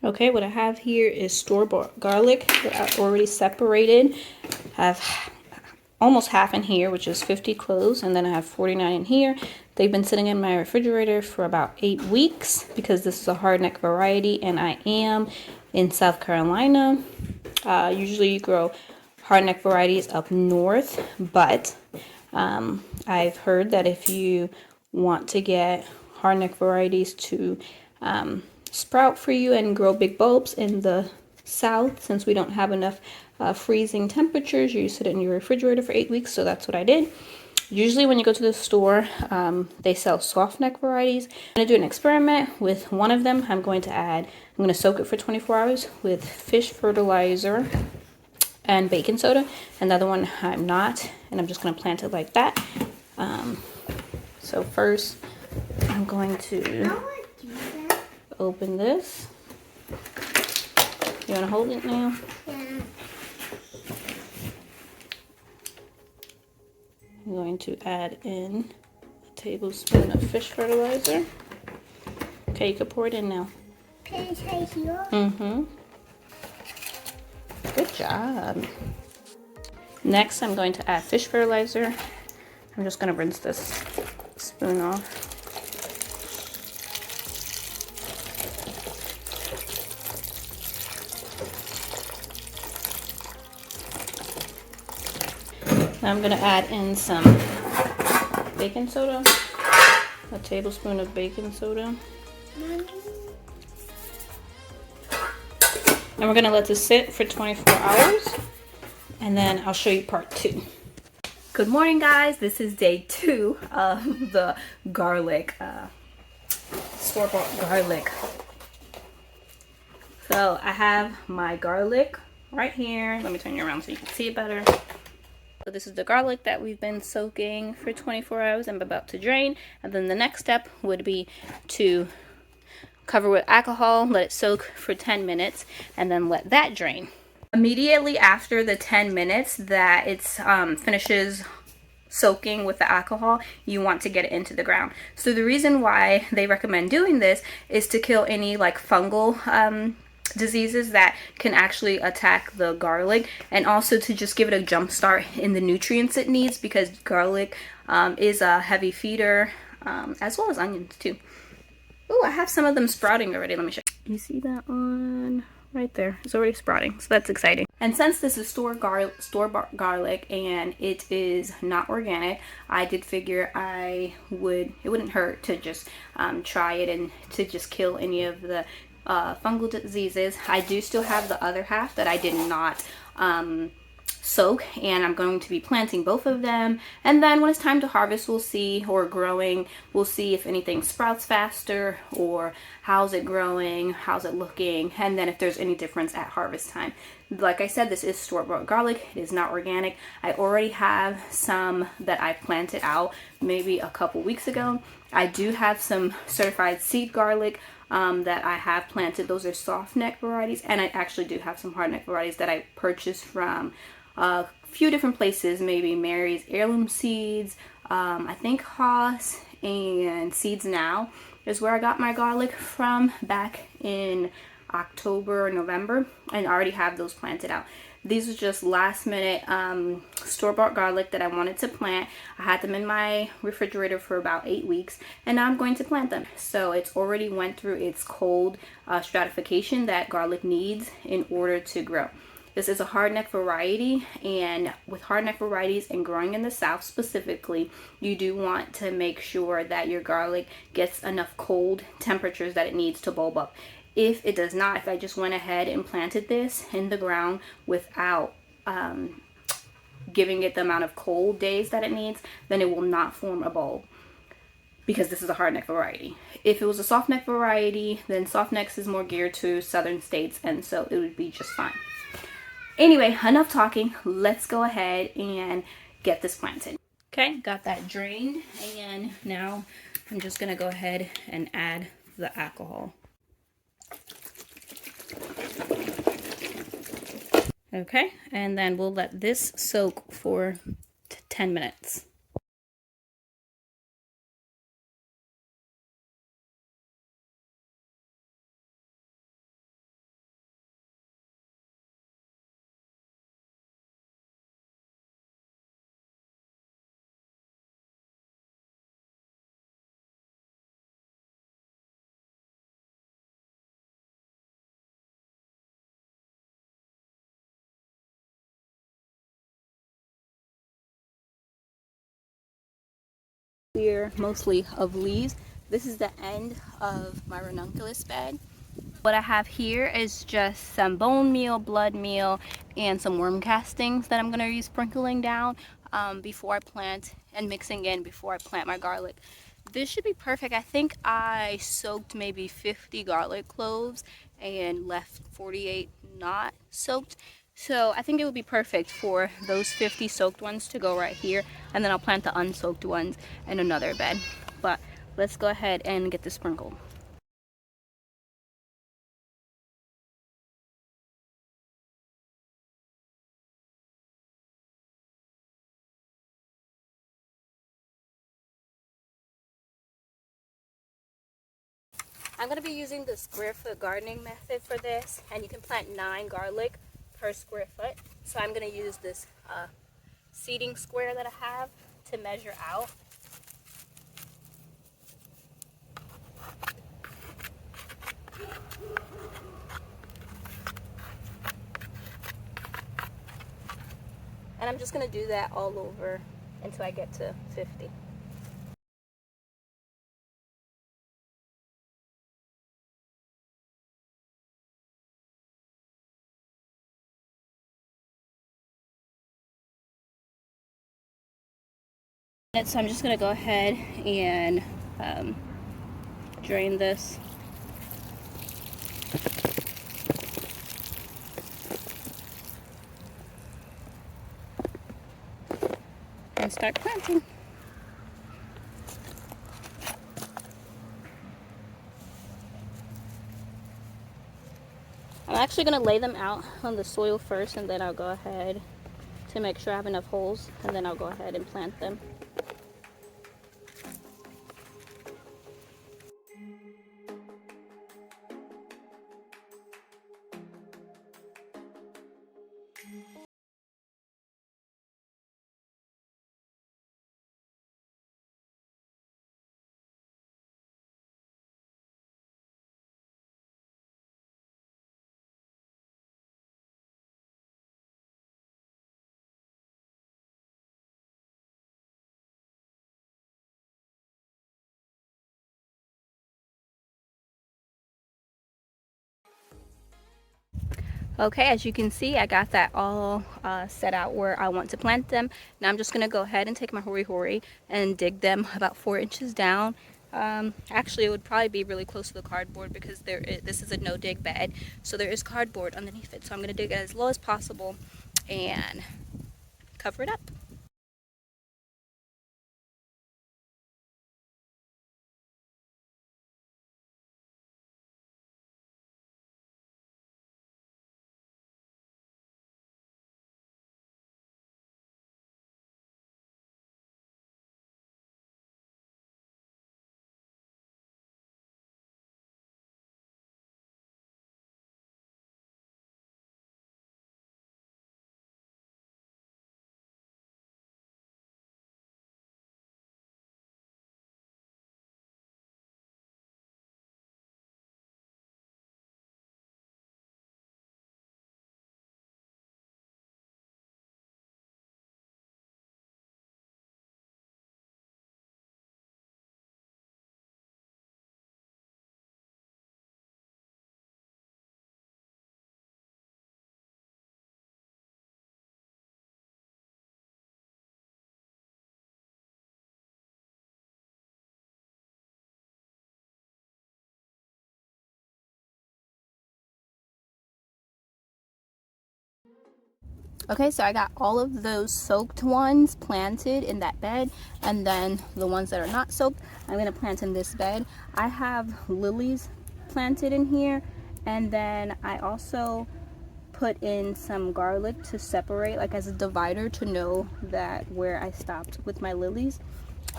Okay, what I have here is store-bought garlic that I already separated. I have almost half in here, which is 50 cloves, and then I have 49 in here. They've been sitting in my refrigerator for about 8 weeks because this is a hardneck variety, and I am in South Carolina. Usually you grow hardneck varieties up north, but I've heard that if you want to get hardneck varieties to sprout for you and grow big bulbs in the south, since we don't have enough freezing temperatures, you sit it in your refrigerator for 8 weeks. So that's what I did. Usually when you go to the store, they sell soft neck varieties. I'm going to do an experiment with one of them. I'm going to soak it for 24 hours with fish fertilizer and baking soda, and the other one I'm not, and I'm just going to plant it like that. So first I'm going to open this. You want to hold it now? Yeah. I'm going to add in a tablespoon of fish fertilizer. Okay, you can pour it in now. Can I try here? Mm-hmm. Good job. Next, I'm going to add fish fertilizer. I'm just going to rinse this spoon off. Now I'm going to add in some baking soda, a tablespoon of baking soda. And we're going to let this sit for 24 hours, and then I'll show you part 2. Good morning, guys. This is day 2 of the garlic, store-bought garlic. So I have my garlic right here. Let me turn you around so you can see it better. So this is the garlic that we've been soaking for 24 hours. I'm about to drain. And then the next step would be to cover with alcohol, let it soak for 10 minutes, and then let that drain. Immediately after the 10 minutes that it's finishes soaking with the alcohol, you want to get it into the ground. So the reason why they recommend doing this is to kill any like fungal diseases that can actually attack the garlic, and also to just give it a jump start in the nutrients it needs, because garlic is a heavy feeder, as well as onions too. Oh, I have some of them sprouting already. Let me show you. You see that one right there? It's already sprouting, so that's exciting. And since this is store-bought garlic and it is not organic, I did figure it wouldn't hurt to just try it and to just kill any of the fungal diseases. I do still have the other half that I did not soak, and I'm going to be planting both of them, and then when it's time to harvest, we'll see, or growing, we'll see if anything sprouts faster, or how's it growing, how's it looking, and then if there's any difference at harvest time. Like I said, this is store-bought garlic. It is not organic. I already have some that I planted out maybe a couple weeks ago. I do have some certified seed garlic that I have planted. Those are soft neck varieties, and I actually do have some hard neck varieties that I purchased from a few different places, maybe Mary's Heirloom Seeds, I think Haas, and Seeds Now is where I got my garlic from back in October or November, and I already have those planted out. These are just last minute store-bought garlic that I wanted to plant. I had them in my refrigerator for about 8 weeks, and now I'm going to plant them. So it's already went through its cold stratification that garlic needs in order to grow. This is a hardneck variety, and with hardneck varieties and growing in the South specifically, you do want to make sure that your garlic gets enough cold temperatures that it needs to bulb up. If it does not, if I just went ahead and planted this in the ground without giving it the amount of cold days that it needs, then it will not form a bulb, because this is a hardneck variety. If it was a softneck variety, then softnecks is more geared to southern states, and so it would be just fine. Anyway, enough talking. Let's go ahead and get this planted. Okay, got that drained, and now I'm just gonna go ahead and add the alcohol. Okay, and then we'll let this soak for 10 minutes. clear mostly of leaves. This is the end of my ranunculus bed. What I have here is just some bone meal, blood meal, and some worm castings that I'm going to be sprinkling down before I plant and mixing in before I plant my garlic. This should be perfect. I think I soaked maybe 50 garlic cloves and left 48 not soaked. So I think it would be perfect for those 50 soaked ones to go right here, and then I'll plant the unsoaked ones in another bed. But let's go ahead and get this sprinkled. I'm going to be using the square foot gardening method for this, and you can plant 9 garlic per square foot. So I'm going to use this seeding square that I have to measure out. And I'm just going to do that all over until I get to 50. So I'm just going to go ahead and drain this. And start planting. I'm actually going to lay them out on the soil first, and then I'll go ahead to make sure I have enough holes, and then I'll go ahead and plant them. Okay, as you can see, I got that all set out where I want to plant them. Now I'm just going to go ahead and take my hori and dig them about 4 inches down. Actually, it would probably be really close to the cardboard because this is a no-dig bed, so there is cardboard underneath it. So I'm going to dig it as low as possible and cover it up. Okay, so I got all of those soaked ones planted in that bed, and then the ones that are not soaked, I'm going to plant in this bed. I have lilies planted in here, and then I also put in some garlic to separate, like as a divider, to know that where I stopped with my lilies.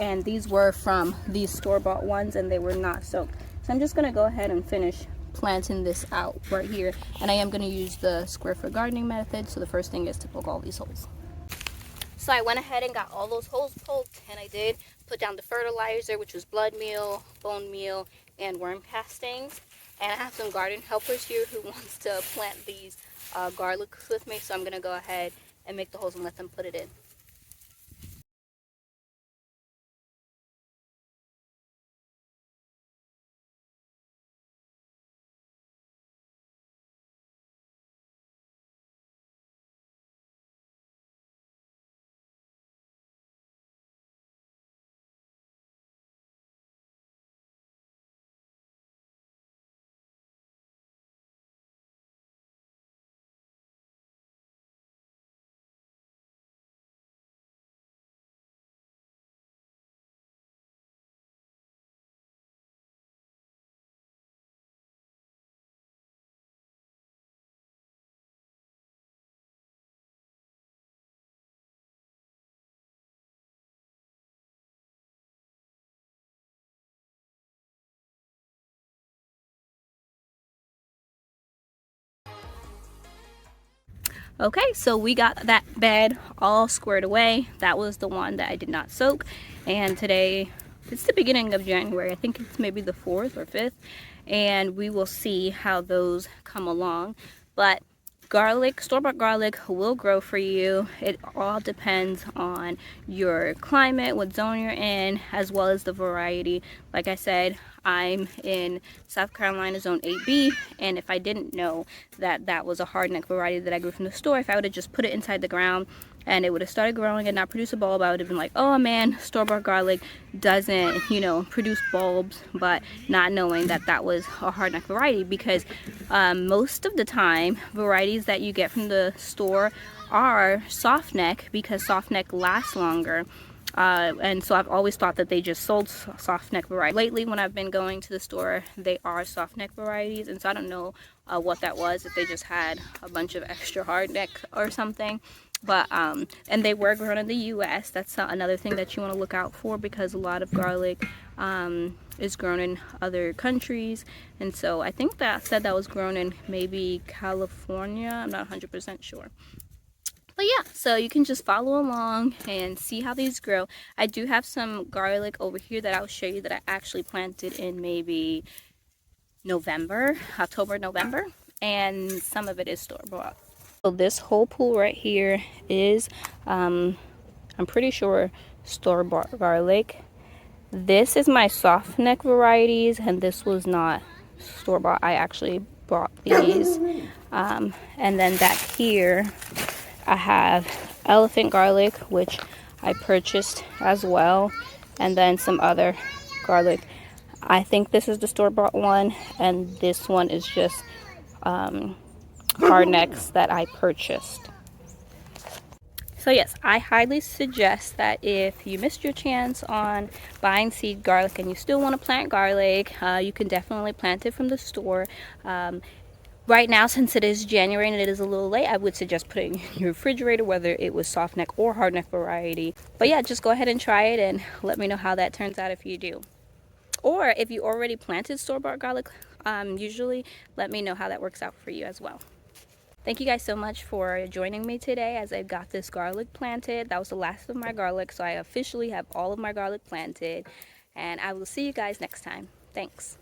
And these were from these store-bought ones, and they were not soaked. So I'm just going to go ahead and finish planting this out right here, and I am going to use the square foot gardening method. So the first thing is to poke all these holes. So I went ahead and got all those holes poked, and I did put down the fertilizer, which was blood meal, bone meal, and worm castings. And I have some garden helpers here who wants to plant these garlics with me, so I'm going to go ahead and make the holes and let them put it in. Okay, so we got that bed all squared away. That was the one that I did not soak. And today, it's the beginning of January. I think it's maybe the 4th or 5th. And we will see how those come along. But garlic, store-bought garlic will grow for you. It all depends on your climate, what zone you're in, as well as the variety. Like I said, I'm in South Carolina zone 8B, and if I didn't know that that was a hardneck variety that I grew from the store, if I would have just put it inside the ground and it would have started growing and not produce a bulb, I would have been like, oh man, store-bought garlic doesn't, you know, produce bulbs, but not knowing that that was a hardneck variety, because most of the time varieties that you get from the store are soft neck, because soft neck lasts longer. And so I've always thought that they just sold soft neck varieties. Lately, when I've been going to the store, they are soft neck varieties, and so I don't know what that was, if they just had a bunch of extra hard neck or something. But and they were grown in the US. That's another thing that you want to look out for, because a lot of garlic is grown in other countries. And so I think that said that was grown in maybe California. I'm not 100% sure. But yeah, so you can just follow along and see how these grow. I do have some garlic over here that I'll show you that I actually planted in maybe October, November, and some of it is store-bought. So this whole pool right here is, I'm pretty sure, store-bought garlic. This is my soft neck varieties, and this was not store-bought. I actually bought these. And then back here, I have elephant garlic, which I purchased as well, and then some other garlic. I think this is the store-bought one, and this one is just hard necks that I purchased. So yes, I highly suggest that if you missed your chance on buying seed garlic and you still want to plant garlic, you can definitely plant it from the store. Right now, since it is January and it is a little late, I would suggest putting it in your refrigerator, whether it was soft neck or hard neck variety. But yeah, just go ahead and try it and let me know how that turns out if you do. Or if you already planted store-bought garlic, usually let me know how that works out for you as well. Thank you guys so much for joining me today as I got this garlic planted. That was the last of my garlic, so I officially have all of my garlic planted. And I will see you guys next time. Thanks.